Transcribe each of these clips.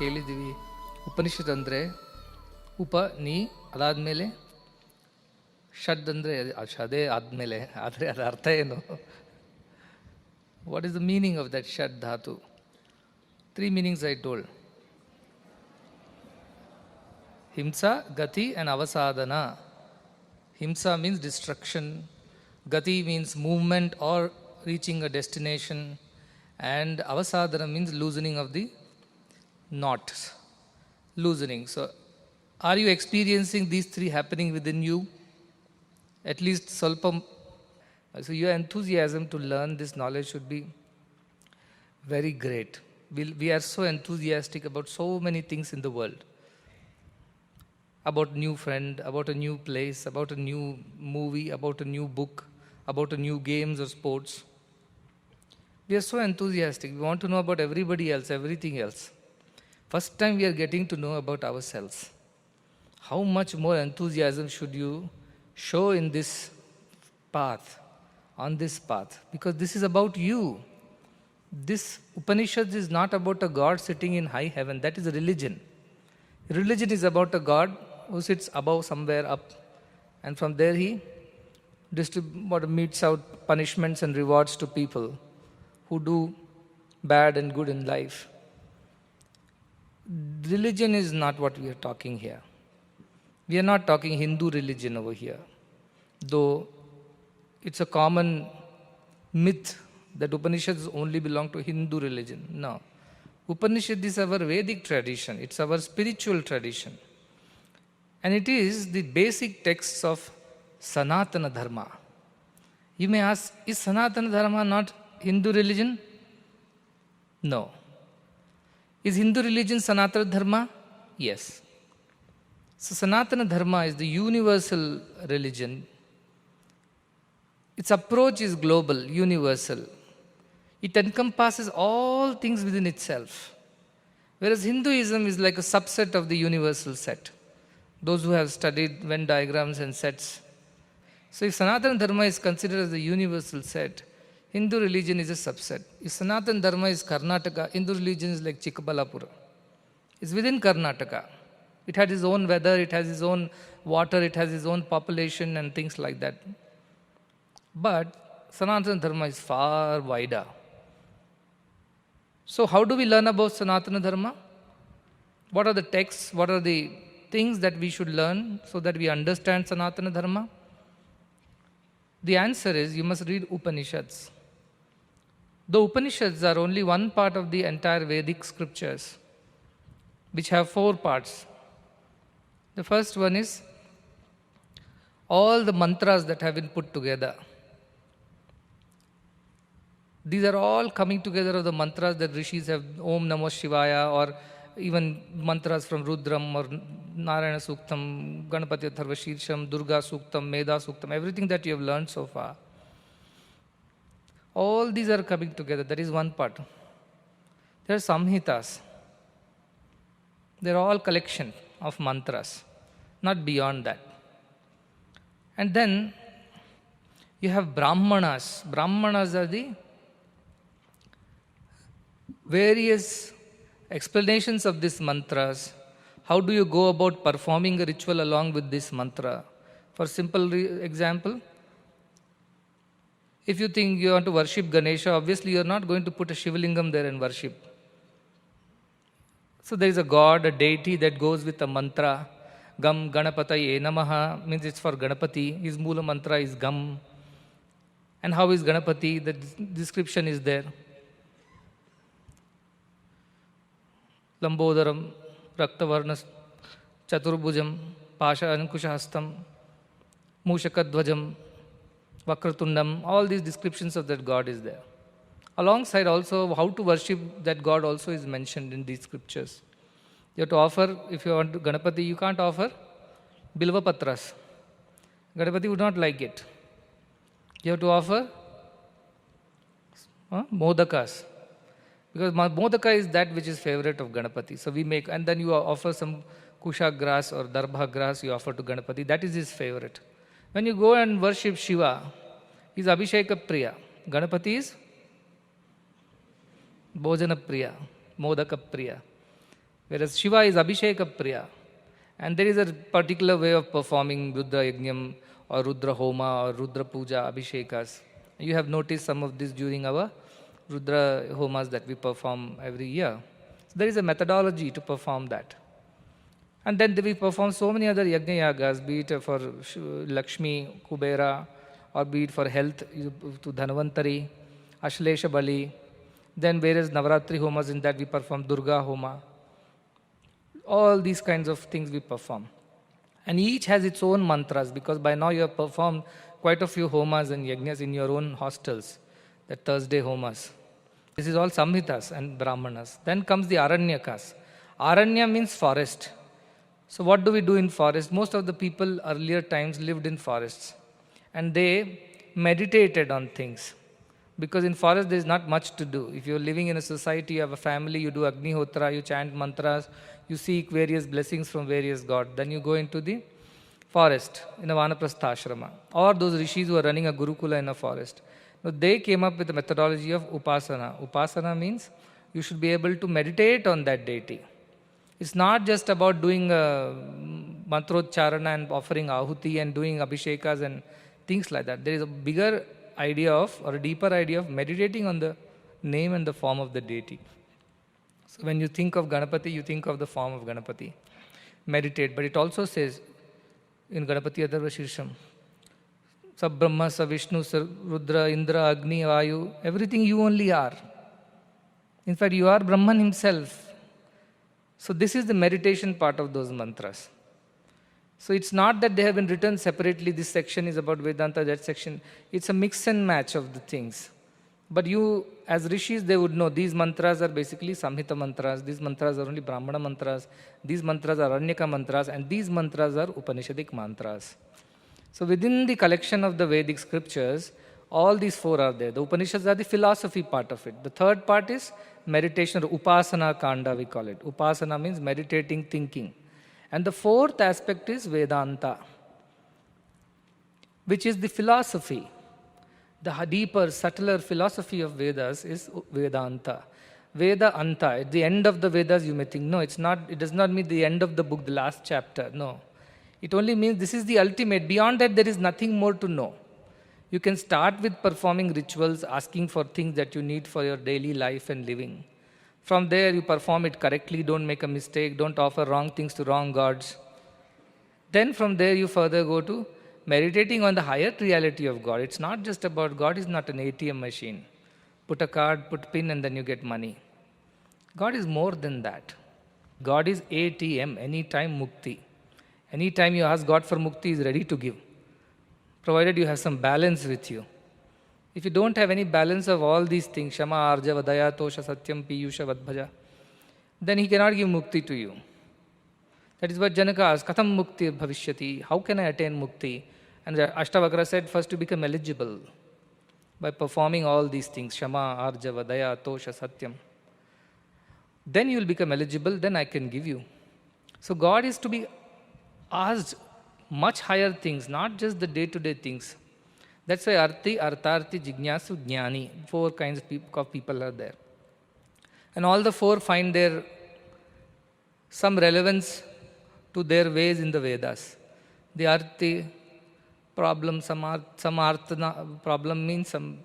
ಕೇಳಿದ್ದೀವಿ. ಉಪನಿಷತ್ ಅಂದರೆ ಉಪ ನೀ ಅದಾದಮೇಲೆ ಷಡ್ ಅಂದರೆ ಅದೇ ಆದಮೇಲೆ, ಆದರೆ ಅದರ ಅರ್ಥ ಏನು? What is the meaning of that ಷಡ್ ಧಾತು? 3 meanings I told. Himsa, Gati and Avasadana. Himsa means destruction. Gati means movement or reaching a destination. And Avasadana means loosening of the knots. Loosening. So, are you experiencing these 3 happening within you? At least Salpam. So, your enthusiasm to learn this knowledge should be very great. We are so enthusiastic about so many things in the world. About a new friend, about a new place, about a new movie, about a new book, about a new games or sports. We are so enthusiastic. We want to know about everybody else, everything else. First time we are getting to know about ourselves. How much more enthusiasm should you show in this path, on this path? Because this is about you. This Upanishad is not about a God sitting in high heaven. That is a religion. Religion is about a God who sits above somewhere up, and from there he metes out punishments and rewards to people who do bad and good in life. Religion is not what we are talking here. We are not talking Hindu religion over here, though it's a common myth that Upanishads only belong to Hindu religion. No. Upanishad is our Vedic tradition. It's our spiritual tradition. And it is the basic texts of Sanathana Dharma. You may ask, is Sanathana Dharma not Hindu religion? No. Is Hindu religion Sanatana Dharma? Yes. So Sanatana Dharma is the universal religion. Its approach is global, universal. It encompasses all things within itself. Whereas Hinduism is like a subset of the universal set. Those who have studied Venn diagrams and sets. So if Sanatana Dharma is considered as the universal set, Hindu religion is a subset. If Sanatana Dharma is Karnataka, Hindu religion is like Chikkabalapura. It's within Karnataka. It has its own weather, it has its own water, it has its own population and things like that. But Sanatana Dharma is far wider. So how do we learn about Sanatana Dharma? What are the texts? What are the things that we should learn so that we understand Sanatana Dharma? The answer is you must read Upanishads. The Upanishads are only one part of the entire Vedic scriptures, which have 4 parts. The first one is all the mantras that have been put together. These are all coming together of the mantras that rishis have, Om Namo Shivaya, or even mantras from Rudram or Narayana Suktam, Ganapati Atharva Shirsham, Durga Suktam, Meda Suktam, everything that you have learned so far. All these are coming together. That is one part. There are Samhitas. They are all collection of mantras, not beyond that. And then you have Brahmanas. Brahmanas are the various explanations of these mantras. How do you go about performing a ritual along with this mantra? For simple example, if you think you want to worship Ganesha, obviously you are not going to put a Shivalingam there and worship. So there is a god, a deity that goes with a mantra. Gam Ganapataye Namaha means it's for Ganapati. His Mula mantra is Gam. And how is Ganapati? The description is there. Lambodaram, Raktavarnas, Chaturbhujam, Pasha Ankushahastam, Mushakadvajam, Vakratundam, all these descriptions of that God is there. Alongside also, how to worship that God also is mentioned in these scriptures. You have to offer, if you want to Ganapati, you can't offer Bilva Patras. Ganapati would not like it. You have to offer Modakas. Because Modaka is that which is favorite of Ganapati. So we make, and then you offer some Kusha grass or Darbha grass you offer to Ganapati. That is his favorite. When you go and worship Shiva, he is Abhisheka Priya. Ganapati is Bhojana Priya, Modaka Priya. Whereas Shiva is Abhisheka Priya. And there is a particular way of performing Rudra Yajnam or Rudra Homa or Rudra Puja, Abhishekas. You have noticed some of this during our Rudra Homas that we perform every year. So there is a methodology to perform that. And then we perform so many other Yajna Yagas, be it for Lakshmi, Kubera, or be it for health to Dhanvantari, Ashlesha Bali. Then various Navaratri Homas, in that we perform Durga Homa. All these kinds of things we perform. And each has its own mantras, because by now you have performed quite a few homas and yajnas in your own hostels, the Thursday homas. This is all samhitas and brahmanas. Then comes the aranyakas. Aranya means forest. So what do we do in forest? Most of the people earlier times lived in forests. And they meditated on things. Because in forest there is not much to do. If you're living in a society, you have a family, you do agnihotra, you chant mantras, you seek various blessings from various gods. Then you go into the forest in a Vanaprastha ashrama. Or those rishis who are running a gurukula in a forest. Now they came up with the methodology of upasana. Upasana means you should be able to meditate on that deity. It's not just about doing mantrodcharana and offering ahuti and doing abhishekas and things like that. There is a bigger idea of, or a deeper idea of meditating on the name and the form of the deity. So when you think of Ganapati, you think of the form of Ganapati. Meditate. But it also says in Ganapati Adharva Shirsham, Sa Brahma, Sa Vishnu, Sa Rudra, Indra, Agni, Vayu, everything you only are. In fact, you are Brahman himself. So this is the meditation part of those mantras. So it's not that they have been written separately, this section is about Vedanta, that section. It's a mix and match of the things. But you, as rishis, they would know these mantras are basically Samhita mantras, these mantras are only Brahmana mantras, these mantras are Aranyaka mantras, and these mantras are Upanishadic mantras. So within the collection of the Vedic scriptures, all these four are there. The Upanishads are the philosophy part of it. The third part is meditation, or Upasana Kanda we call it. Upasana means meditating, thinking. And the fourth aspect is Vedanta, which is the philosophy. The deeper, subtler philosophy of Vedas is Vedanta. Veda Anta. At the end of the Vedas, you may think, no, it's not. It does not mean the end of the book, the last chapter. No. It only means this is the ultimate. Beyond that, there is nothing more to know. You can start with performing rituals, asking for things that you need for your daily life and living. From there, you perform it correctly, don't make a mistake, don't offer wrong things to wrong gods. Then from there, you further go to meditating on the higher reality of God. It's not just about God is not an ATM machine. Put a card, put pin, and then you get money. God is more than that. God is ATM, anytime mukti. Anytime you ask God for mukti, He is ready to give, provided you have some balance with you. If you don't have any balance of all these things, Shama, Arjava, Daya, Tosha, Satyam, Piyusha, Vadbhaja, then He cannot give mukti to you. That is what Janaka asked, Katham mukti bhavishyati, how can I attain mukti? And Ashtavakra said, first to become eligible by performing all these things, Shama, Arjava, Daya, Tosha, Satyam. Then you will become eligible, then I can give you. So God is to be asked much higher things, not just the day-to-day things. That's why Arti, Artharti, Jignasu, Jnani, four kinds of people are there. And all the four find their some relevance to their ways in the Vedas. The Arti problem, some Artha problem means some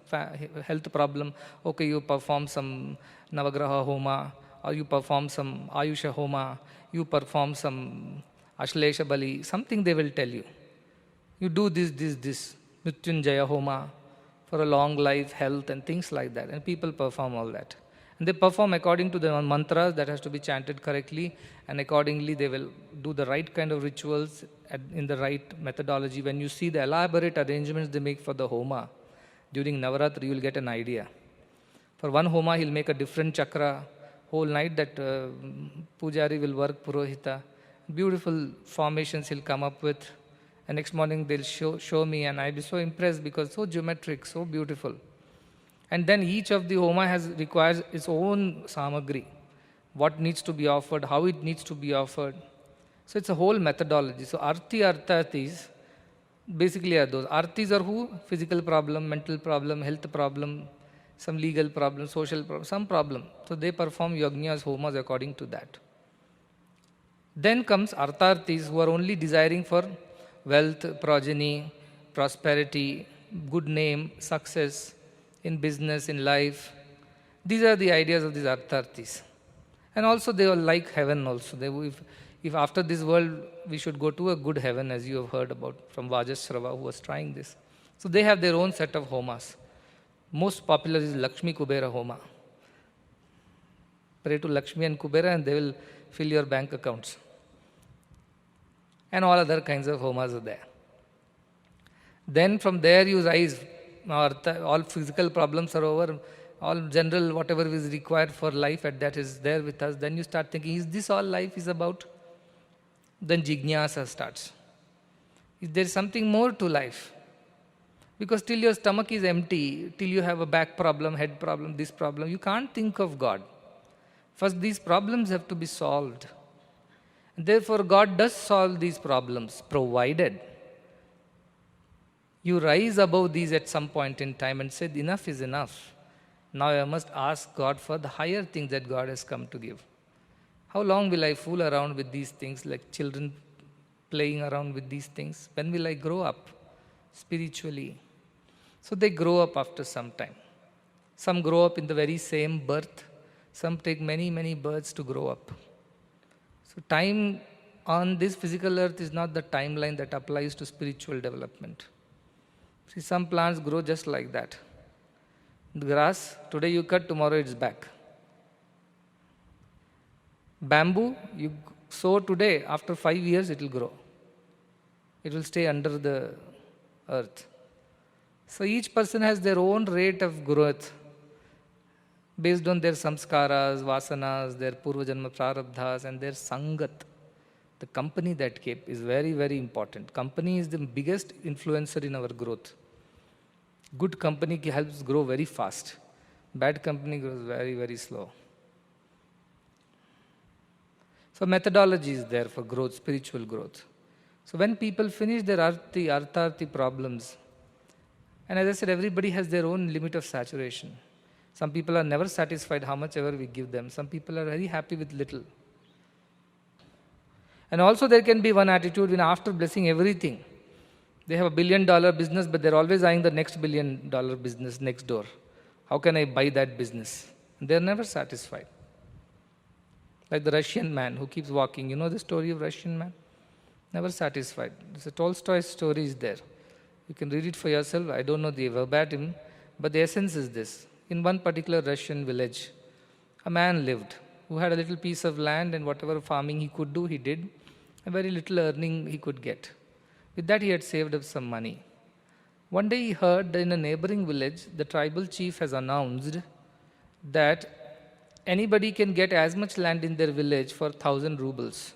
health problem. Okay, you perform some Navagraha Homa, or you perform some Ayusha Homa, you perform some Ashlesha Bali, something they will tell you. You do this. Mrityunjaya Homa for a long life, health and things like that. And people perform all that. And they perform according to the mantras that has to be chanted correctly, and accordingly they will do the right kind of rituals in the right methodology. When you see the elaborate arrangements they make for the Homa during Navaratri, you will get an idea. For one Homa, he'll make a different chakra. Whole night that Pujari will work, Purohita. Beautiful formations he'll come up with. And next morning they'll show me, and I'll be so impressed because so geometric, so beautiful. And then each of the Homa requires its own samagri. What needs to be offered, how it needs to be offered. So it's a whole methodology. So Arthatis basically are those. Artis are who? Physical problem, mental problem, health problem, some legal problem, social problem, some problem. So they perform yajnas, homas according to that. Then comes artharthis, who are only desiring for wealth, progeny, prosperity, good name, success in business, in life. These are the ideas of these artharthis. And also they all like heaven also. If after this world we should go to a good heaven, as you have heard about from Vajashrava, who was trying this. So they have their own set of homas. Most popular is Lakshmi Kubera Homa. Pray to Lakshmi and Kubera and they will fill your bank accounts. And all other kinds of homas are there. Then from there you rise. All physical problems are over. All general, whatever is required for life, and that is there with us. Then you start thinking, is this all life is about? Then jignasa starts. Is there something more to life? Because till your stomach is empty, till you have a back problem, head problem, this problem, you can't think of God. First, these problems have to be solved. And therefore, God does solve these problems, provided you rise above these at some point in time and say, enough is enough. Now I must ask God for the higher things that God has come to give. How long will I fool around with these things, like children playing around with these things? When will I grow up spiritually? So they grow up after some time. Some grow up in the very same birth. Some take many, many births to grow up. So time on this physical earth is not the timeline that applies to spiritual development. See, some plants grow just like that. The grass, today you cut, tomorrow it's back. Bamboo, you sow today, after 5 years it will grow. It will stay under the earth. So each person has their own rate of growth based on their samskaras, vasanas, their purvajanma prarabdhas and their sangat. The company that keep is very, very important. Company is the biggest influencer in our growth. Good company helps grow very fast. Bad company grows very, very slow. So methodology is there for growth, spiritual growth. So when people finish their artharthi problems, and as I said, everybody has their own limit of saturation. Some people are never satisfied how much ever we give them. Some people are very happy with little. And also there can be one attitude when after blessing everything, they have $1 billion business, but they're always eyeing the next $1 billion business next door. How can I buy that business? And they're never satisfied. Like the Russian man who keeps walking. You know the story of Russian man? Never satisfied. There's a Tolstoy story is there. You can read it for yourself. I don't know the verbatim, but the essence is this. In one particular Russian village, a man lived who had a little piece of land, and whatever farming he could do, he did. A very little earning he could get. With that, he had saved up some money. One day he heard that in a neighboring village, the tribal chief has announced that anybody can get as much land in their village for 1,000 rubles.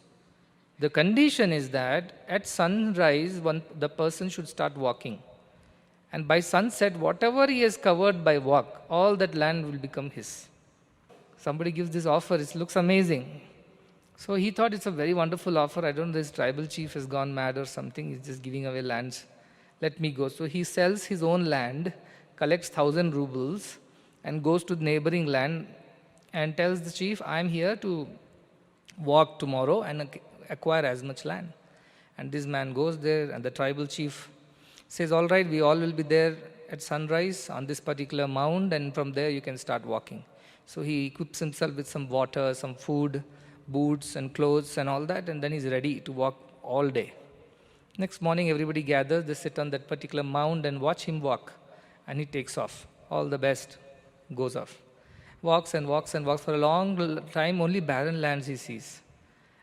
The condition is that at sunrise, the person should start walking. And by sunset, whatever he has covered by walk, all that land will become his. Somebody gives this offer, it looks amazing. So he thought it's a very wonderful offer. I don't know, this tribal chief has gone mad or something. He's just giving away lands. Let me go. So he sells his own land, collects 1,000 rubles, and goes to the neighboring land and tells the chief, I'm here to walk tomorrow and acquire as much land. And this man goes there, and the tribal chief says, all right, we all will be there at sunrise on this particular mound, and from there you can start walking. So he equips himself with some water, some food, boots and clothes and all that, and then he's ready to walk all day. Next morning, everybody gathers, they sit on that particular mound and watch him walk, and he takes off. All the best, goes off. Walks and walks and walks for a long time, only barren lands he sees.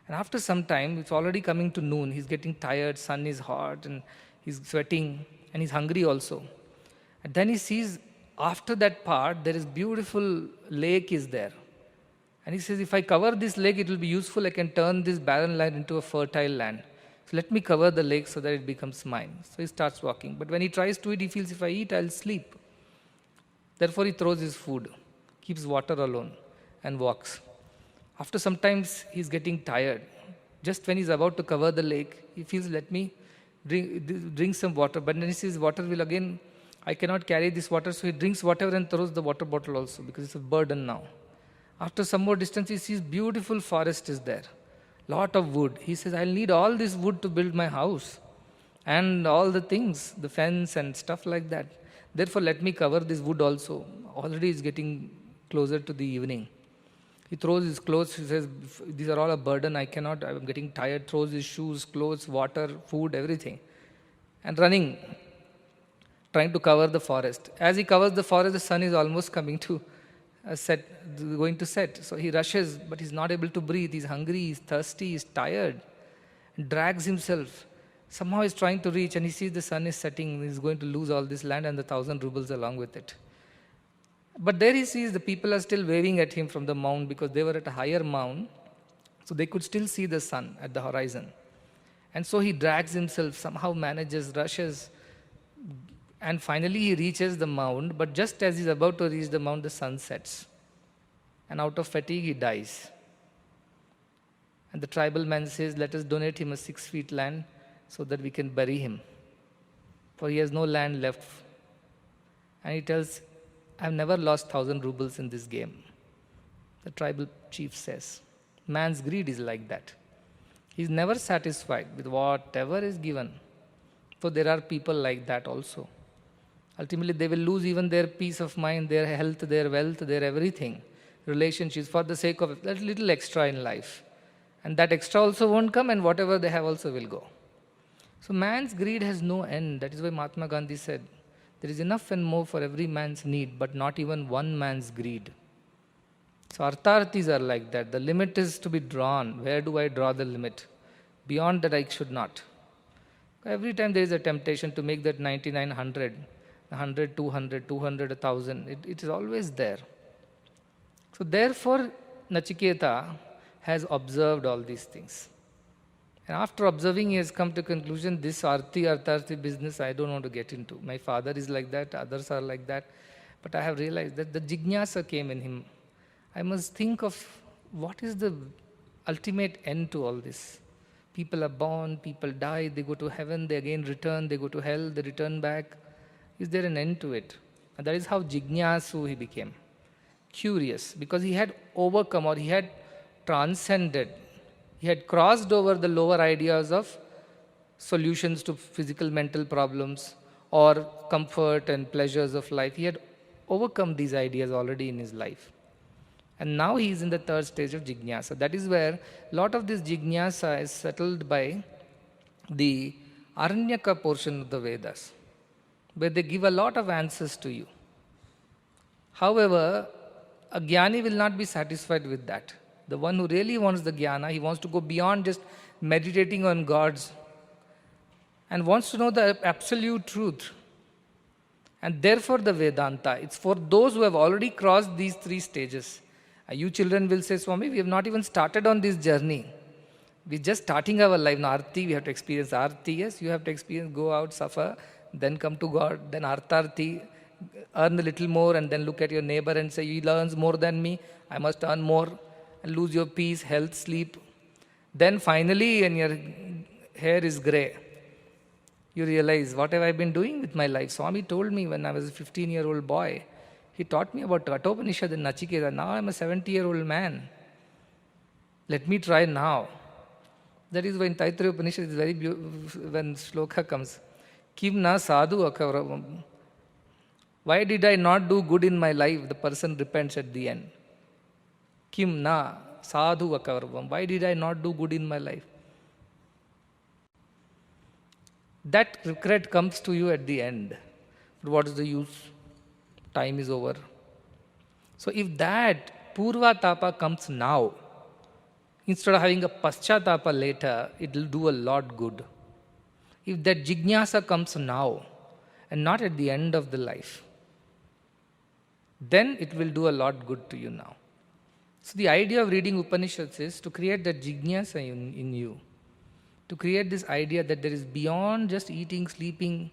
And after some time, it's already coming to noon, he's getting tired, sun is hot, and he's sweating, and he's hungry also. And then he sees, after that part, there is beautiful lake is there. And he says, if I cover this lake, it will be useful. I can turn this barren land into a fertile land. So let me cover the lake so that it becomes mine. So he starts walking. But when he tries to eat, he feels, if I eat, I'll sleep. Therefore, he throws his food, keeps water alone, and walks. After some time, he's getting tired. Just when he's about to cover the lake, he feels, let me drink some water. But then he sees water will again, I cannot carry this water. So he drinks water and throws the water bottle also, because it's a burden now. After some more distance, he sees beautiful forest is there. lot of wood. He says, I'll need all this wood to build my house and all the things, the fence and stuff like that. Therefore, let me cover this wood also. Already it's getting closer to the evening. He throws his clothes. He says, these are all a burden. I cannot. I'm getting tired. Throws his shoes, clothes, water, food, everything. And running, trying to cover the forest. As he covers the forest, the sun is almost coming to going to set. So he rushes, but he's not able to breathe. He's hungry, he's thirsty, he's tired. Drags himself. Somehow he's trying to reach, and he sees the sun is setting. He's going to lose all this land and the 1,000 rubles along with it. But there he sees the people are still waving at him from the mound, because they were at a higher mound, so they could still see the sun at the horizon. And so he drags himself, somehow manages, rushes, and finally he reaches the mound. But just as he's about to reach the mound, the sun sets. And out of fatigue, he dies. And the tribal man says, let us donate him a 6 feet land so that we can bury him. For he has no land left. And he tells, I've never lost 1,000 rubles in this game. The tribal chief says, man's greed is like that. He's never satisfied with whatever is given. So there are people like that also. Ultimately, they will lose even their peace of mind, their health, their wealth, their everything, relationships, for the sake of that little extra in life. And that extra also won't come, and whatever they have also will go. So man's greed has no end. That is why Mahatma Gandhi said, there is enough and more for every man's need, but not even one man's greed. So artharthis are like that. The limit is to be drawn. Where do I draw the limit? Beyond that I should not. Every time there is a temptation to make that 9900, 100, 200, 200, 1000, it is always there. So therefore, Nachiketa has observed all these things. And after observing, he has come to conclusion, this artharthi business I don't want to get into. My father is like that, others are like that. But I have realized that the jignasa came in him. I must think of what is the ultimate end to all this. People are born, people die, they go to heaven, they again return, they go to hell, they return back. Is there an end to it? And that is how jignasu he became. Curious, because he had overcome, or he had transcended. He had crossed over the lower ideas of solutions to physical, mental problems or comfort and pleasures of life. He had overcome these ideas already in his life. And now he is in the third stage of jignasa. That is where a lot of this jignasa is settled by the Aranyaka portion of the Vedas, where they give a lot of answers to you. However, a jnani will not be satisfied with that. The one who really wants the jnana, he wants to go beyond just meditating on gods and wants to know the absolute truth. And therefore the Vedanta, it's for those who have already crossed these three stages. You children will say, Swami, we have not even started on this journey. We're just starting our life. Now, Arti, we have to experience Arti. Yes, you have to experience, go out, suffer, then come to God, then Artharti, earn a little more, and then look at your neighbor and say, he earns more than me, I must earn more, and lose your peace, health, sleep. Then finally, when your hair is grey, you realize, what have I been doing with my life? Swami told me when I was a 15-year-old boy, he taught me about Kathopanishad and Nachiketa. Now I'm a 70-year-old man. Let me try now. That is why in Taittiriya Upanishad, it's very beautiful when shloka comes. Kim na sadhu akavravam. Why did I not do good in my life? The person repents at the end. Kim na sadhu akavravam. Why did I not do good in my life? That regret comes to you at the end. But what is the use? Time is over. So if that purva tapa comes now, instead of having a paschatapa later, it will do a lot good. If that jignasa comes now and not at the end of the life, then it will do a lot good to you now. So the idea of reading Upanishads is to create that jignasa in you, to create this idea that there is beyond just eating, sleeping,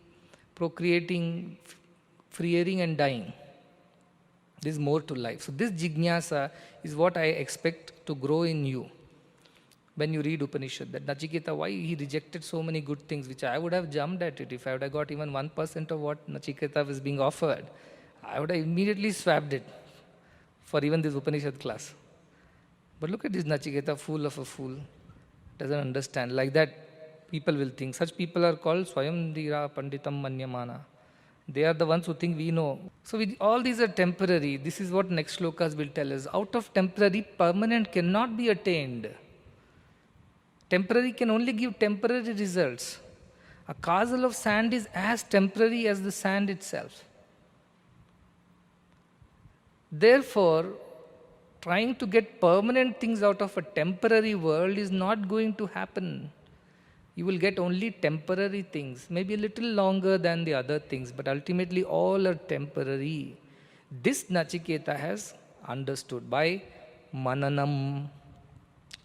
procreating, freeing and dying. There is more to life. So this jignasa is what I expect to grow in you when you read Upanishad. That Nachiketa, why he rejected so many good things, which I would have jumped at it if I would have got even 1% of what Nachiketa was being offered. I would have immediately swapped it for even this Upanishad class. But look at this Nachiketa, fool of a fool. doesn't understand. Like that, people will think. Such people are called Swayam Dira Panditam Manyamana. They are the ones who think we know. So all these are temporary. This is what next shlokas will tell us. Out of temporary, permanent cannot be attained. Temporary can only give temporary results. A castle of sand is as temporary as the sand itself. Therefore, trying to get permanent things out of a temporary world is not going to happen. You will get only temporary things, maybe a little longer than the other things, but ultimately all are temporary. This Nachiketa has understood by Mananam.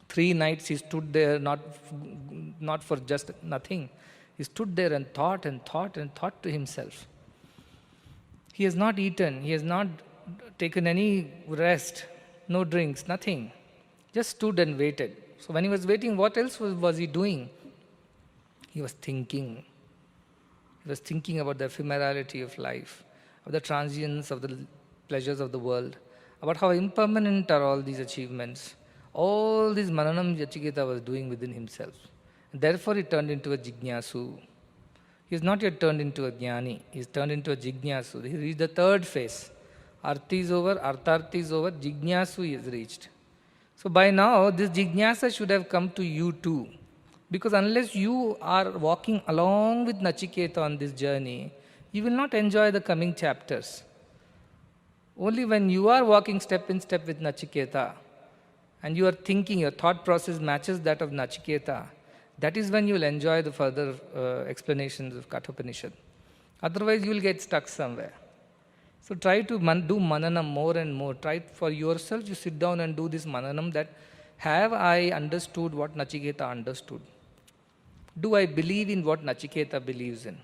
3 nights he stood there, not for just nothing. He stood there and thought and thought and thought to himself. He has not eaten, he has not taken any rest, no drinks, nothing. Just stood and waited. So when he was waiting, what else was he doing? He was thinking. He was thinking about the ephemerality of life, of the transience of the pleasures of the world, about how impermanent are all these achievements. All this Mananam Nachiketa was doing within himself. And therefore he turned into a Jignasu. He is not yet turned into a Jnani. He is turned into a Jignasu. He reached the 3rd phase. Arti is over, Artharti is over, Jignasu he has reached. So by now, this Jignasa should have come to you too. Because unless you are walking along with Nachiketa on this journey, you will not enjoy the coming chapters. Only when you are walking step in step with Nachiketa, and you are thinking, your thought process matches that of Nachiketa, that is when you will enjoy the further explanations of Kathopanishad. Otherwise, you will get stuck somewhere. So try to do Mananam more and more. Try for yourself, you sit down and do this Mananam that, have I understood what Nachiketa understood? Do I believe in what Nachiketa believes in?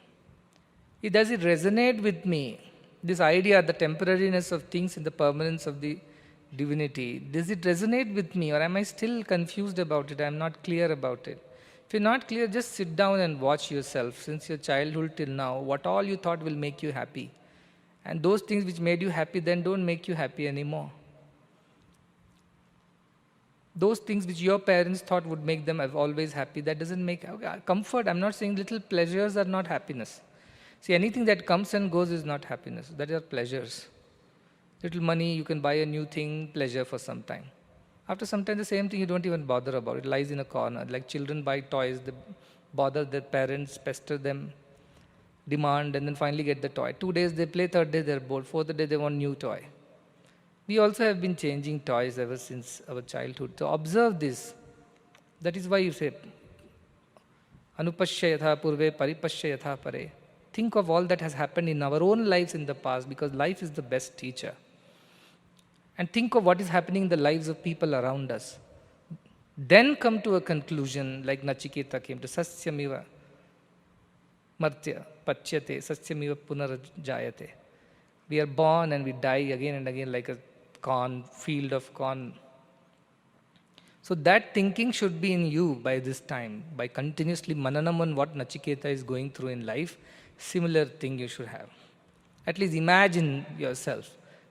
Does it resonate with me? This idea, the temporariness of things and the permanence of the divinity, does it resonate with me, or am I still confused about it? I am not clear about it. If you're not clear, just sit down and watch yourself since your childhood till now, what all you thought will make you happy. And those things which made you happy then don't make you happy anymore. Those things which your parents thought would make them always happy, that doesn't make comfort. I'm not saying little pleasures are not happiness. See, anything that comes and goes is not happiness. That are pleasures. Little money, you can buy a new thing, pleasure for some time. After some time, the same thing you don't even bother about. It lies in a corner. Like children buy toys, they bother their parents, pester them, demand, and then finally get the toy. 2 days they play, 3rd day they're bored, 4th day they want new toy. We also have been changing toys ever since our childhood. So observe this. That is why you say, Anupashya yatha purve paripashya yatha pare. Think of all that has happened in our own lives in the past, because life is the best teacher. And think of what is happening in the lives of people around us. Then come to a conclusion like Nachiketa came to, Sasyamiva Martya Pachyate Sasyamiva Punarajayate. We are born and we die again and again like a field of corn. So that thinking should be in you by this time. By continuously mananam on what Nachiketa is going through in life, similar thing you should have. At least imagine yourself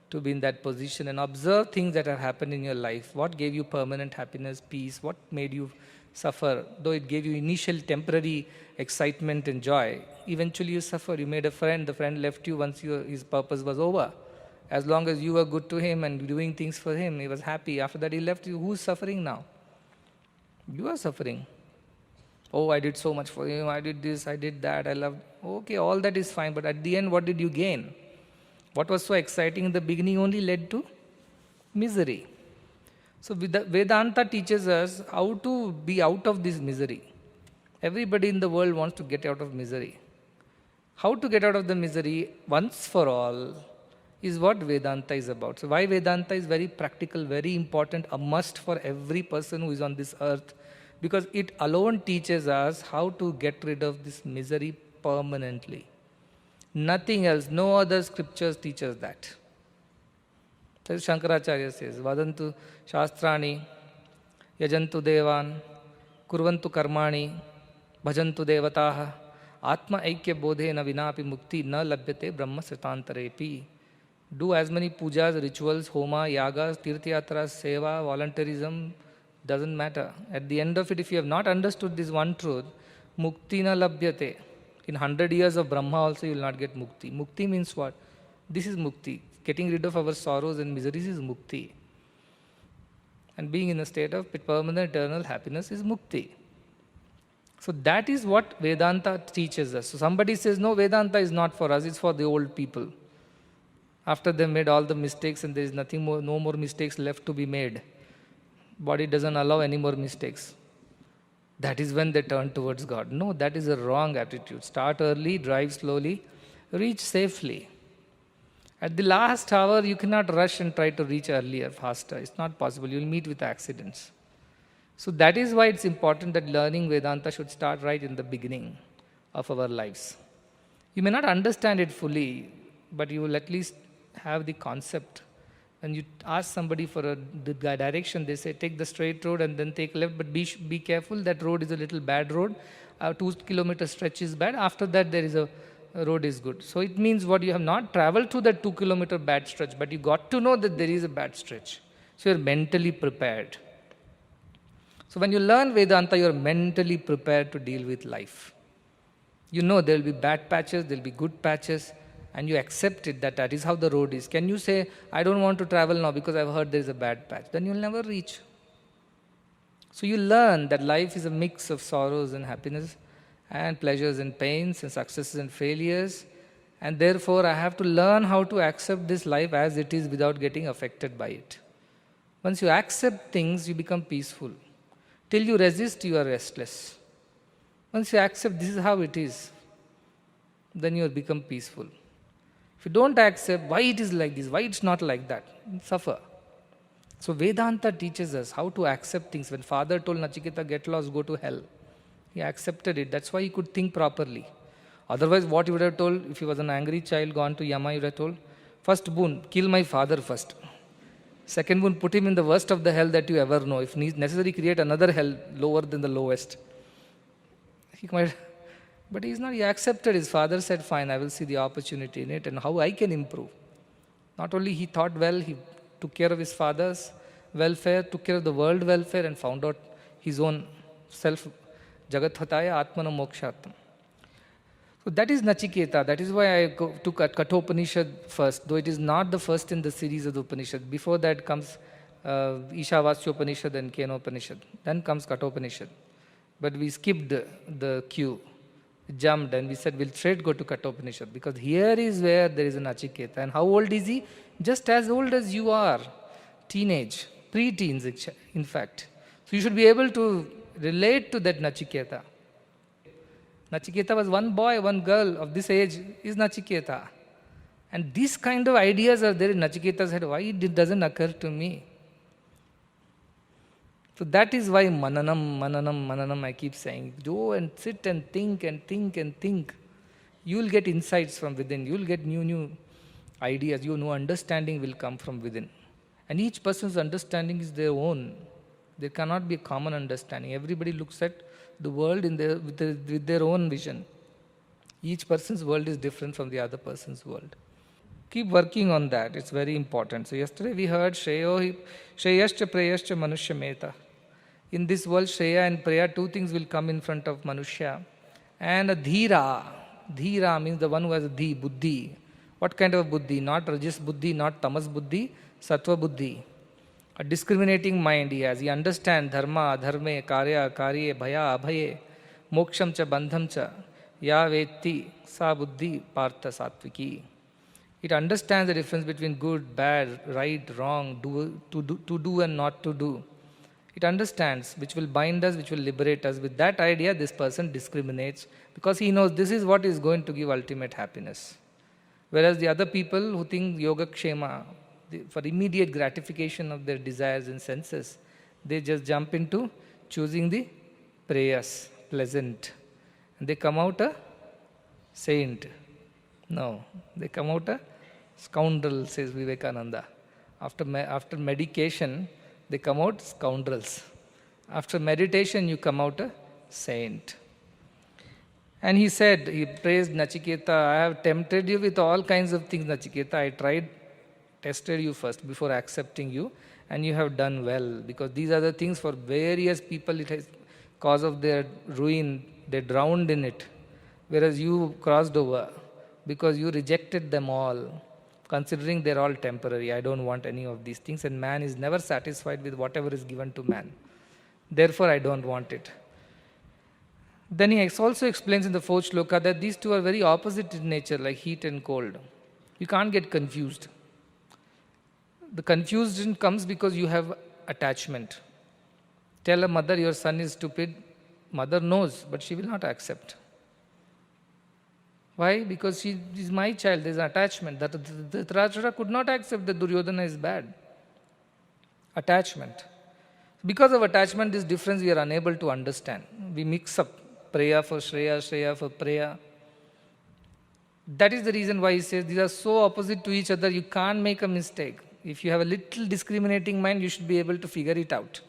to be in that position and observe things that have happened in your life. What gave you permanent happiness, peace? What made you suffer? Though it gave you initial temporary excitement and joy, eventually you suffered. You made a friend, the friend left you once his purpose was over. As long as you were good to him and doing things for him, he was happy. After that he left you. Who's suffering now? You are suffering. Oh, I did so much for him, I did this, I did that, I loved. Okay, all that is fine, but at the end, what did you gain? What was so exciting in the beginning only led to misery. So Vedanta teaches us how to be out of this misery. Everybody in the world wants to get out of misery. How to get out of the misery once for all is what Vedanta is about. So why Vedanta is very practical, very important, a must for every person who is on this earth, because it alone teaches us how to get rid of this misery permanently. Nothing else, no other scriptures teach us that. As Shankaracharya says, Vadantu Shastrani, Yajantu Devan, Kurvantu Karmani, Bhajantu Devataha, Atma Aikya Bodhe na Vinapi Mukti na Labhyate Brahma Satantarepi. Do as many pujas, rituals, homa, yagas, tirthayatras, seva, voluntarism, Doesn't matter. At the end of it, if you have not understood this one truth, mukti na labhyate. In 100 years of Brahma also you will not get mukti. Mukti means what? This is mukti. Getting rid of our sorrows and miseries is mukti. And being in a state of permanent eternal happiness is mukti. So that is what Vedanta teaches us. So somebody says, no, Vedanta is not for us, it's for the old people. After they made all the mistakes and there is nothing more, no more mistakes left to be made. Body doesn't allow any more mistakes. That is when they turn towards God. No, that is a wrong attitude. Start early, drive slowly, reach safely. At the last hour, you cannot rush and try to reach earlier, faster. It's not possible. You will meet with accidents. So that is why it's important that learning Vedanta should start right in the beginning of our lives. You may not understand it fully, but you will at least have the concept. When you ask somebody for the direction, they say take the straight road and then take left, but be careful, that road is a little bad road. 2-kilometer stretch is bad. After that, there is a road is good. So it means what? You have not traveled through that 2-kilometer bad stretch, but you got to know that there is a bad stretch. So you are mentally prepared. So when you learn Vedanta, you are mentally prepared to deal with life. You know there will be bad patches, there will be good patches, and you accept it that that is how the road is. Can you say, I don't want to travel now because I've heard there is a bad patch? Then you will never reach. So you learn that life is a mix of sorrows and happiness, and pleasures and pains, and successes and failures. And therefore, I have to learn how to accept this life as it is without getting affected by it. Once you accept things, you become peaceful. Till you resist, you are restless. Once you accept this is how it is, then you will become peaceful. If you don't accept why it is like this, why it's not like that, you suffer. So Vedanta teaches us how to accept things. When Father told Nachiketa, get lost, go to hell, he accepted it. That's why he could think properly. Otherwise, what he would have told, if he was an angry child gone to Yama, he would have told, first boon, kill my father first. Second boon, put him in the worst of the hell that you ever know. If necessary, create another hell lower than the lowest. He might, but he accepted. His father said, fine, I will see the opportunity in it and how I can improve. Not only he thought well, he took care of his father's welfare, took care of the world welfare, and found out his own self. Jagat hataya atmana mokshatam. So that is Nachiketa. That is why I took Kathopanishad first, though it is not the first in the series of the Upanishad. Before that comes Ishavasyopanishad and Kenopanishad. Then comes Kathopanishad. But we skipped the queue, jumped, and we said we'll straight go to Kathopanishad, because here is where there is a Nachiketa. And how old is he? Just as old as you are. Teenage, pre-teens in fact. So you should be able to relate to that Nachiketa. Nachiketa was one boy, one girl of this age is Nachiketa. And these kind of ideas are there in Nachiketa's head. Why it doesn't occur to me? So that is why mananam, I keep saying. Go and sit and think and think and think. You will get insights from within. You will get new ideas. Your new understanding will come from within. And each person's understanding is their own. There cannot be a common understanding. Everybody looks at the world with their own vision. Each person's world is different from the other person's world. Keep working on that. It's very important. So yesterday we heard Shreyascha Preyascha Manushya Meta. In this world, Shreya and Preya, two things will come in front of Manushya. And a Dhira. Dhira means the one who has a Dhi, Buddhi. What kind of Buddhi? Not Rajas Buddhi, not Tamas Buddhi, Sattva Buddhi. A discriminating mind he has. He understands dharma, dharme, karya, karye, bhaya, abhaye, moksham cha, bandham cha, ya vetti, sa buddhi, partha sattviki. It understands the difference between good, bad, right, wrong, to do and not to do. It understands which will bind us, which will liberate us. With that idea, this person discriminates because he knows this is what is going to give ultimate happiness. Whereas the other people who think yoga kshema, for immediate gratification of their desires and senses, they just jump into choosing the prayas, pleasant. And they come out a saint. No, they come out a scoundrel, says Vivekananda. After medication, they come out scoundrels. After meditation, you come out a saint. And he said, he praised Nachiketa, I have tempted you with all kinds of things, Nachiketa. I tested you first before accepting you. and you have done well, because these are the things for various people, it has cause of their ruin, they drowned in it, whereas you crossed over because you rejected them all, considering they're all temporary. I don't want any of these things, and man is never satisfied with whatever is given to man. Therefore, I don't want it. Then he also explains in the fourth shloka that these two are very opposite in nature, like heat and cold. You can't get confused. The confusion comes because you have attachment. Tell a mother your son is stupid, mother knows, but she will not accept. Why? Because she is my child, there is an attachment. That Dhritarashtra could not accept that Duryodhana is bad. Attachment. Because of attachment, this difference we are unable to understand. We mix up Preya for Shreya, Shreya for Preya. That is the reason why he says these are so opposite to each other, you can't make a mistake. If you have a little discriminating mind, you should be able to figure it out.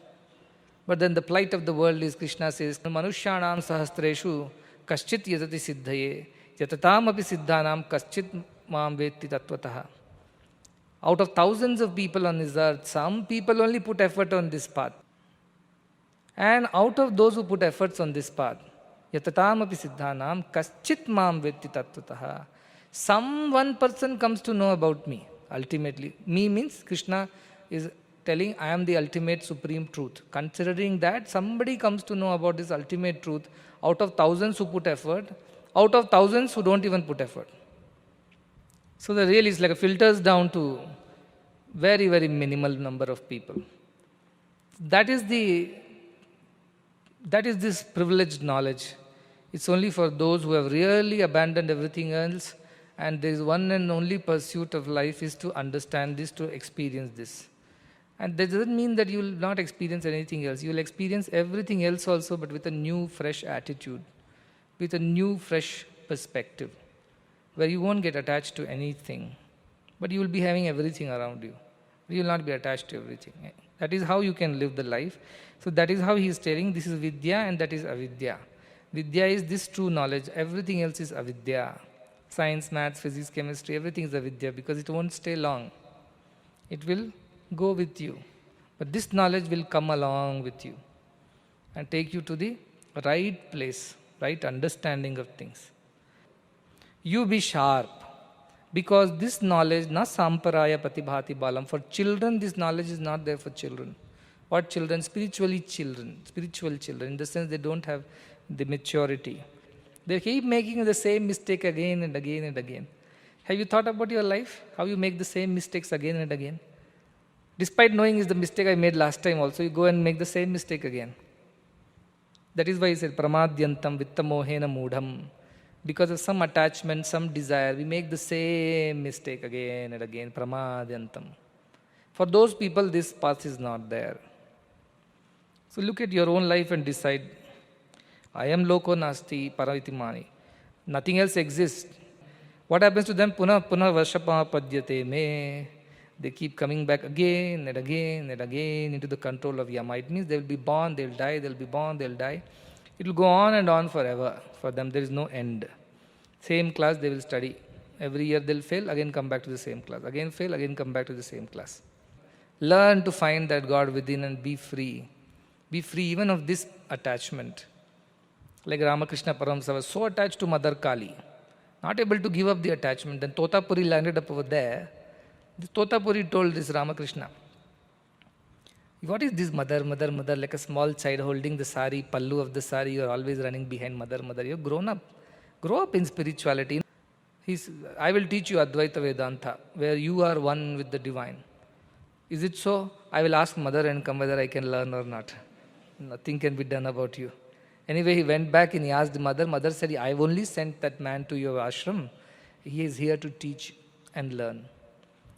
But then the plight of the world is, Krishna says, Manushyanam sahastreshu kaschit yatati siddhaye yatatam api siddhanam kaschit mam vetti tattvataha. Out of thousands of people on this earth, some people only put effort on this path. And out of those who put efforts on this path, yatatam api siddhanam kaschit mam vetti tattvataha. Some one person comes to know about me, ultimately. Me means Krishna is telling I am the ultimate supreme truth. Considering that somebody comes to know about this ultimate truth out of thousands who put effort, out of thousands who don't even put effort. So the real is like a filters down to very, very minimal number of people. That is this privileged knowledge. It's only for those who have really abandoned everything else, and there is one and only pursuit of life is to understand this, to experience this. And that doesn't mean that you will not experience anything else. You will experience everything else also, but with a new, fresh attitude, with a new, fresh perspective, where you won't get attached to anything, but you will be having everything around you. You will not be attached to everything. That is how you can live the life. So that is how he is telling, this is Vidya and that is Avidya. Vidya is this true knowledge. Everything else is Avidya. Science, maths, physics, chemistry, everything is Avidya, because it won't stay long. It will go with you. But this knowledge will come along with you and take you to the right place, right understanding of things. You be sharp, because this knowledge, na samparaya patibhati balam. For children, this knowledge is not there for children. What children? Spiritual children, in the sense they don't have the maturity. They keep making the same mistake again and again and again. Have you thought about your life? How you make the same mistakes again and again? Despite knowing is the mistake I made last time also, you go and make the same mistake again. That is why he said, pramadyantam vittamohena mudham. Because of some attachment, some desire, we make the same mistake again and again. Pramadyantam. For those people, this path is not there. So look at your own life and decide, I am loko nasti paravitimani. Nothing else exists. What happens to them? Punah vashapa padyate me. They keep coming back again and again and again into the control of Yama. It means they will be born, they will die, they will be born, they will die. It will go on and on forever. For them, there is no end. Same class they will study. Every year they will fail, again come back to the same class. Again fail, again come back to the same class. Learn to find that God within and be free. Be free even of this attachment. Like Ramakrishna Paramhansa was so attached to Mother Kali, not able to give up the attachment. Then Totapuri landed up over there. The Totapuri told this Ramakrishna, what is this mother, like a small child holding the sari, pallu of the sari, you are always running behind mother. You have grown up. Grow up in spirituality. I will teach you Advaita Vedanta, where you are one with the divine. Is it so? I will ask mother and come whether I can learn or not. Nothing can be done about you. Anyway, he went back and he asked the mother. Mother said, I have only sent that man to your ashram. He is here to teach and learn.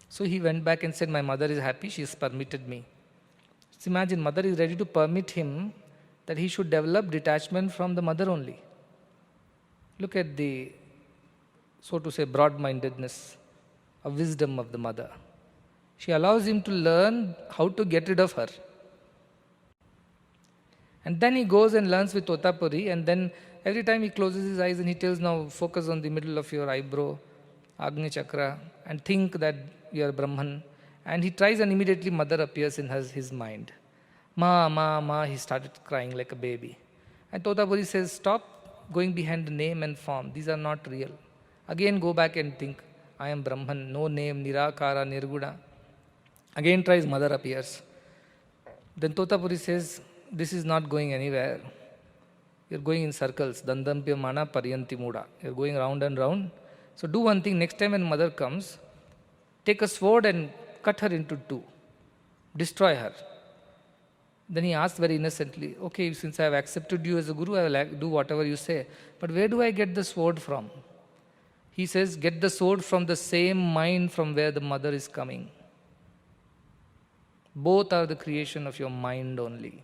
So he went back and said, my mother is happy, she has permitted me. So imagine, mother is ready to permit him that he should develop detachment from the mother only. Look at the, so to say, broad-mindedness, a wisdom of the mother. She allows him to learn how to get rid of her. And then he goes and learns with Totapuri, and then every time he closes his eyes and he tells, now focus on the middle of your eyebrow, Agni Chakra, and think that you are Brahman. And he tries and immediately mother appears in his mind. Ma, ma, ma, he started crying like a baby. And Totapuri says, stop going behind the name and form. These are not real. Again go back and think, I am Brahman, no name, Nirakara, Nirguna. Again tries, mother appears. Then Totapuri says, this is not going anywhere. You're going in circles. Dandampya mana paryanti muda. You're going round and round. So do one thing, next time when mother comes, take a sword and cut her into two. Destroy her. Then he asked very innocently, okay, since I have accepted you as a guru, I will do whatever you say. But where do I get the sword from? He says, get the sword from the same mind from where the mother is coming. Both are the creation of your mind only.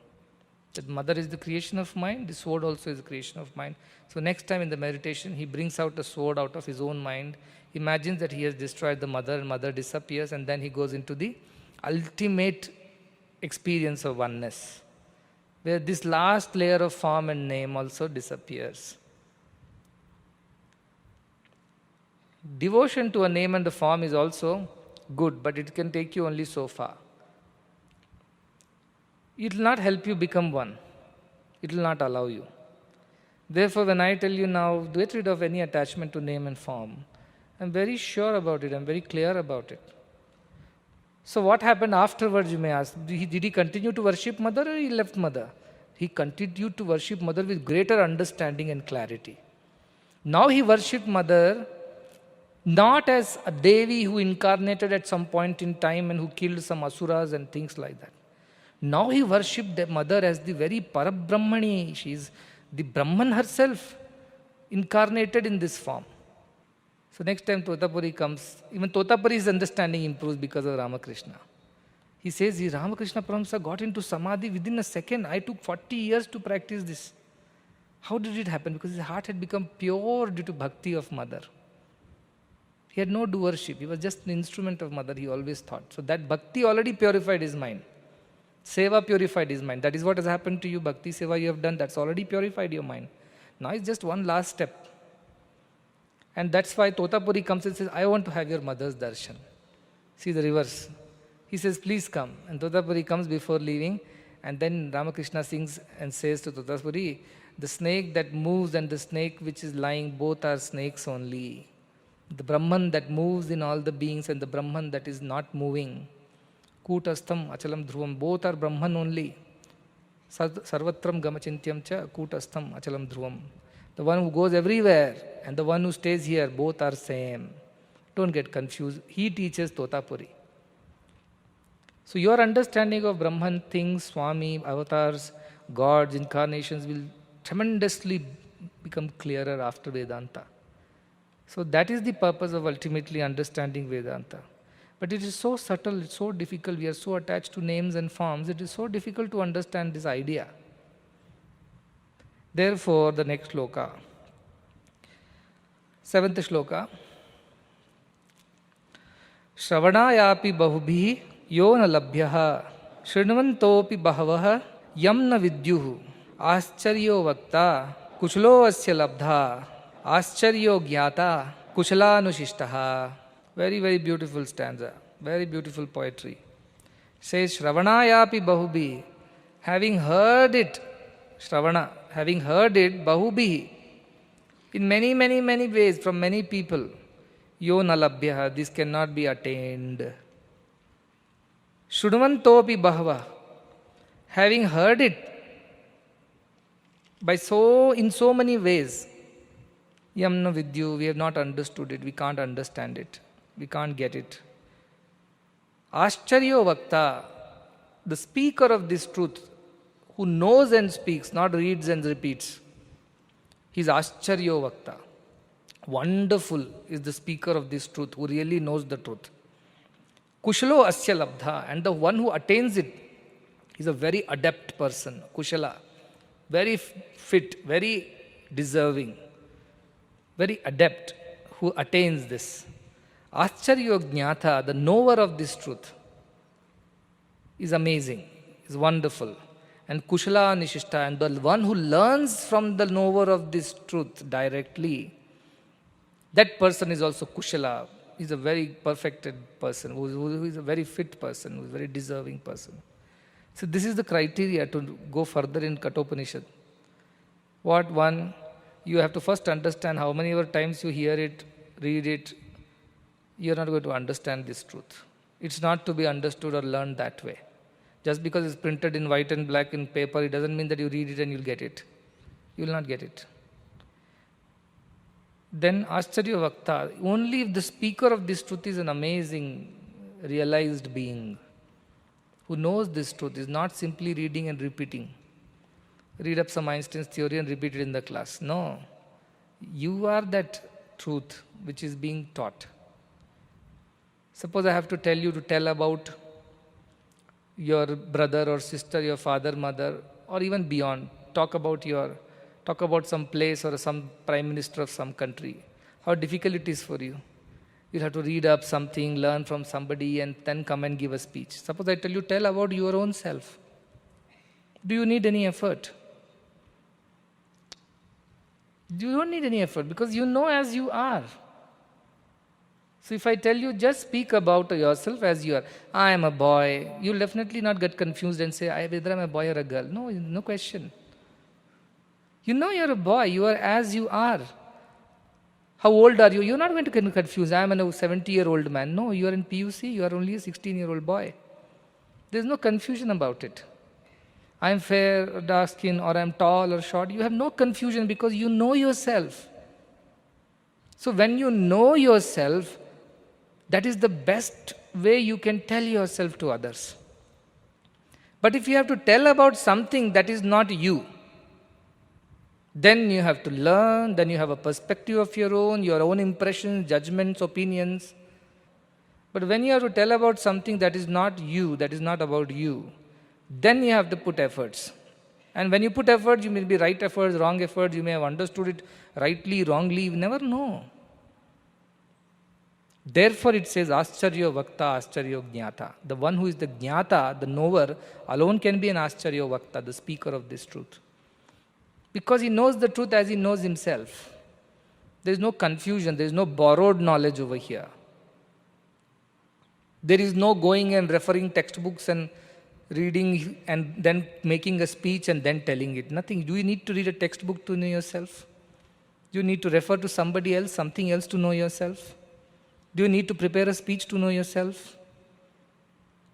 The mother is the creation of mind, the sword also is the creation of mind. So next time in the meditation, he brings out a sword out of his own mind, imagines that he has destroyed the mother, and mother disappears, and then he goes into the ultimate experience of oneness, where this last layer of form and name also disappears. Devotion to a name and a form is also good, but it can take you only so far. It will not help you become one. It will not allow you. Therefore, when I tell you now, get rid of any attachment to name and form, I'm very sure about it. I'm very clear about it. So what happened afterwards, you may ask? Did he continue to worship mother or he left mother? He continued to worship mother with greater understanding and clarity. Now he worshipped mother not as a Devi who incarnated at some point in time and who killed some asuras and things like that. Now he worshipped the mother as the very Parabrahmani. She is the Brahman herself, incarnated in this form. So next time Totapuri comes, even Totapuri's understanding improves because of Ramakrishna. He says, Ramakrishna Paramsa got into Samadhi within a second. I took 40 years to practice this. How did it happen? Because his heart had become pure due to bhakti of mother. He had no doership. He was just an instrument of mother, he always thought. So that bhakti already purified his mind. Seva purified his mind. That is what has happened to you. Bhakti Seva you have done. That's already purified your mind. Now it's just one last step. And that's why Totapuri comes and says, I want to have your mother's darshan. See the reverse. He says, please come. And Totapuri comes before leaving. And then Ramakrishna sings and says to Totapuri, the snake that moves and the snake which is lying, both are snakes only. The Brahman that moves in all the beings and the Brahman that is not moving. Kutastham achalam dhruvam, both are Brahman only. Sarvatram gamachintyam cha kutastham achalam dhruvam. The one who goes everywhere and the one who stays here, both are same. Don't get confused. He teaches Totapuri. So your understanding of Brahman things, Swami, avatars, gods, incarnations will tremendously become clearer after Vedanta. So that is the purpose of ultimately understanding Vedanta. But it is so subtle, it's so difficult, we are so attached to names and forms, it is so difficult to understand this idea. Therefore, the next shloka, 7th shloka, Shravanayapi bahubhi yo na labhyaha shrinvantopi bahavaha yam na vidyuhu ascharyo vakta kuchlo asya labdha ascharyo gyata kuchalanushishtaha. Very, very beautiful stanza. Very beautiful poetry. Says, Shravanayapi bahubhi. Having heard it, Shravana, having heard it, bahubhi. In many, many, many ways, from many people. Yo nalabhyaha, this cannot be attained. Shruvantopi bahava. Having heard it in so many ways. Yamna vidyu, we have not understood it, we can't understand it. We can't get it. Ascharyo Vakta, the speaker of this truth, who knows and speaks, not reads and repeats. He is Ascharyo Vakta. Wonderful is the speaker of this truth, who really knows the truth. Kushalo Asya Labdha, and the one who attains it is a very adept person, Kushala. Very fit, very deserving, very adept, who attains this. Acharyo Jnata, the knower of this truth, is amazing, is wonderful. And Kushala Nishishta, and the one who learns from the knower of this truth directly, that person is also Kushala, He's a very perfected person, who is a very fit person, who is a very deserving person. So this is the criteria to go further in Kathopanishad. What one, you have to first understand how many ever times you hear it, read it, you're not going to understand this truth. It's not to be understood or learned that way. Just because it's printed in white and black in paper, it doesn't mean that you read it and you'll get it. You will not get it. Then Ascharya Vakta, only if the speaker of this truth is an amazing, realized being who knows this truth, is not simply reading and repeating. Read up some Einstein's theory and repeat it in the class. No. You are that truth which is being taught. Suppose I have to tell you to tell about your brother or sister, your father, mother, or even beyond. Talk about some place or some prime minister of some country. How difficult it is for you. You'll have to read up something, learn from somebody, and then come and give a speech. Suppose I tell you, tell about your own self. Do you need any effort? You don't need any effort because you know as you are. So if I tell you, just speak about yourself as you are. I am a boy. You'll definitely not get confused and say, whether I'm a boy or a girl. No, no question. You know you're a boy. You are as you are. How old are you? You're not going to get confused. I am a 70-year-old man. No, you are in PUC. You are only a 16-year-old boy. There's no confusion about it. I am fair or dark skin, or I am tall or short. You have no confusion because you know yourself. So when you know yourself, that is the best way you can tell yourself to others. But if you have to tell about something that is not you, then you have to learn, then you have a perspective of your own impressions, judgments, opinions. But when you have to tell about something that is not you, that is not about you, then you have to put efforts. And when you put efforts, you may be right efforts, wrong efforts, you may have understood it rightly, wrongly, you never know. Therefore it says, Ascharya Vakta, Ascharya Jnata. The one who is the Jnata, the knower, alone can be an Ascharya Vakta, the speaker of this truth. Because he knows the truth as he knows himself. There is no confusion, there is no borrowed knowledge over here. There is no going and referring textbooks and reading and then making a speech and then telling it. Nothing. Do you need to read a textbook to know yourself? Do you need to refer to somebody else, something else to know yourself? Do you need to prepare a speech to know yourself?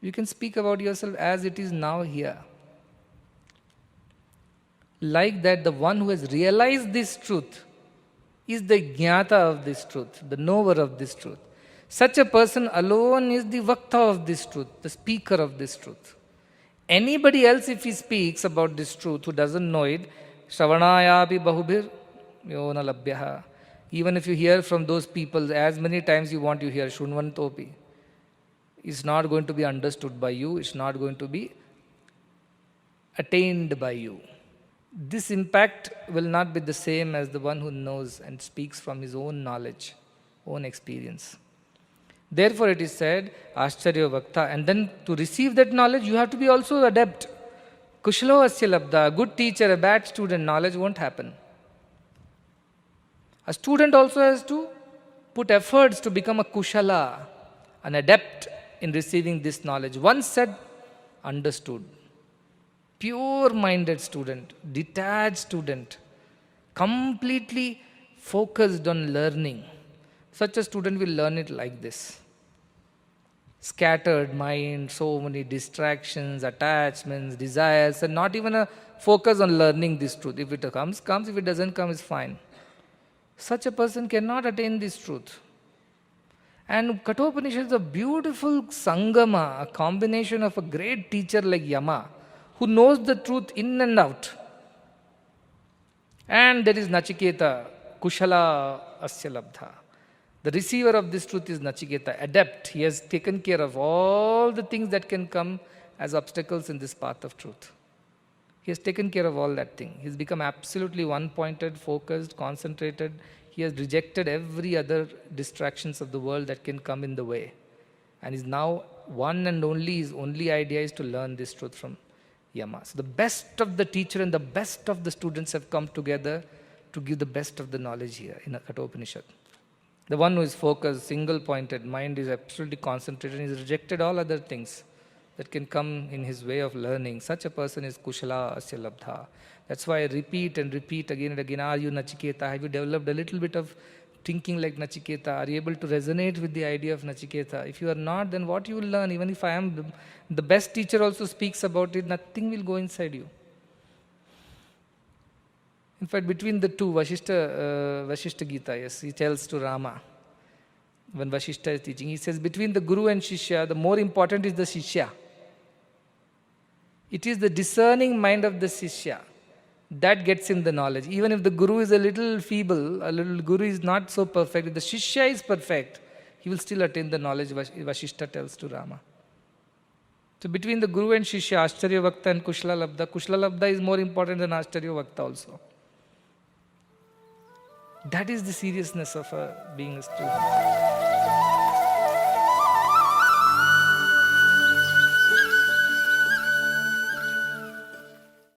You can speak about yourself as it is now here. Like that, the one who has realized this truth is the Jnata of this truth, the knower of this truth. Such a person alone is the Vakta of this truth, the speaker of this truth. Anybody else, if he speaks about this truth who doesn't know it, Shravanayapi bahubhir yona labhyaha. Even if you hear from those people as many times you want to hear, Shunvantopi, it's not going to be understood by you, it's not going to be attained by you. This impact will not be the same as the one who knows and speaks from his own knowledge, own experience. Therefore it is said, Ascharya Vakta, and then to receive that knowledge, you have to be also adept. Kushalo asya labdha, a good teacher, a bad student, knowledge won't happen. A student also has to put efforts to become a kushala, an adept in receiving this knowledge. Once said, understood. Pure-minded student, detached student, completely focused on learning. Such a student will learn it like this. Scattered mind, so many distractions, attachments, desires, and not even a focus on learning this truth. If it comes, comes. If it doesn't come, it's fine. Such a person cannot attain this truth. And Kathopanishad is a beautiful sangama, a combination of a great teacher like Yama, who knows the truth in and out. And there is Nachiketa, Kushala asya labdha. The receiver of this truth is Nachiketa, adept. He has taken care of all the things that can come as obstacles in this path of truth. He has taken care of all that thing. He's become absolutely one-pointed, focused, concentrated. He has rejected every other distractions of the world that can come in the way. And is now one and only, his only idea is to learn this truth from Yama. So the best of the teacher and the best of the students have come together to give the best of the knowledge here in Kathopanishad. The one who is focused, single-pointed, mind is absolutely concentrated, and is rejected all other things that can come in his way of learning. Such a person is kushala asya labdha. That's why I repeat and repeat again and again. Are you Nachiketa? Have you developed a little bit of thinking like Nachiketa? Are you able to resonate with the idea of Nachiketa? If you are not, then what you will learn, even if I am the best teacher also speaks about it, nothing will go inside you. In fact, between the two, Vashishta Gita, yes, he tells to Rama, when Vashishta is teaching, he says, between the Guru and Shishya, the more important is the Shishya. It is the discerning mind of the Shishya that gets him the knowledge. Even if the Guru is a little feeble, Guru is not so perfect, if the Shishya is perfect, he will still attain the knowledge, Vashishta tells to Rama. So between the Guru and Shishya, Ashtarya Vakta and Kushla Labdha is more important than Ashtarya Vakta also. That is the seriousness of being a student.